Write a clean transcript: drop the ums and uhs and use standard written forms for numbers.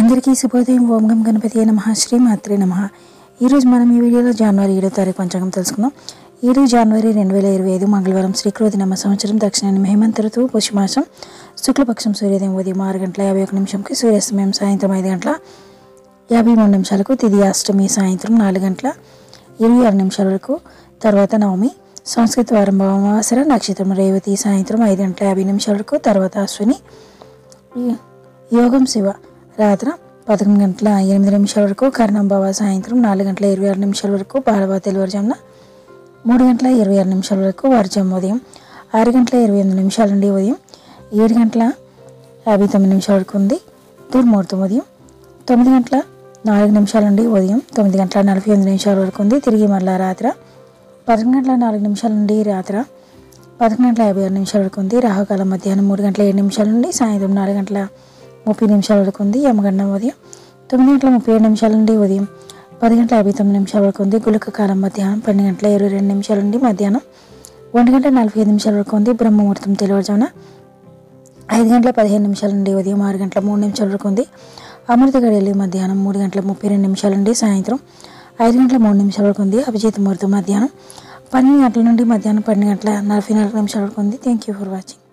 అందరికీ శుభోదయం. ఓం గం గణపతి నమః. శ్రీ మాత్రే నమః. ఈరోజు మనం ఈ వీడియోలో జనవరి 7వ తారీఖు పంచాంగం తెలుసుకుందాం. ఈరోజు జనవరి 2025 మంగళవారం, శ్రీక్రోధి నామ సంవత్సరం, దక్షిణాయన హేమంత ఋతువు, పుష్యమాసం, శుక్లపక్షం, సూర్యోదయం ఉదయం 6:51 సూర్యాస్తమయం సాయంత్రం 5:53 తిథి అష్టమి సాయంత్రం 4:26 వరకు, తర్వాత నవమి, సంస్కృత వారం భావమావసర, నక్షత్రం రేవతి సాయంత్రం 5:50 వరకు, తర్వాత అశ్విని, యోగం శివ రాత్రి 11:08 వరకు, కర్ణం భవ సాయంత్రం 4:26 వరకు, బాలవ తెల్లవారుజామున 3:26 వరకు, వర్జం ఉదయం 6:28 నుండి ఉదయం 7:59 వరకు ఉంది. దుర్ముహూర్తం ఉదయం 9:04 నుండి ఉదయం 9:48 వరకు ఉంది. తిరిగి మరలా రాత్రి 11:04 నుండి రాత్రి 11:56 వరకు ఉంది. రాహుకాలం మధ్యాహ్నం 3:07 నుండి సాయంత్రం 4:30 వరకు ఉంది. యమగండం ఉదయం 9:37 నుండి ఉదయం 10:59 వరకు ఉంది. గుళిక కాలం మధ్యాహ్నం 12:22 నుండి మధ్యాహ్నం 1:45 వరకు ఉంది. బ్రహ్మముహూర్తం తెల్లవారుజామున 5:15 నుండి ఉదయం 6:03 వరకు ఉంది. అమృత గడియలు మధ్యాహ్నం 3:32 నుండి సాయంత్రం 5:03 వరకు ఉంది. అభిజిత్ ముహూర్తం మధ్యాహ్నం 12 గంటల నుండి మధ్యాహ్నం 12:44 వరకు ఉంది. Thank you for watching.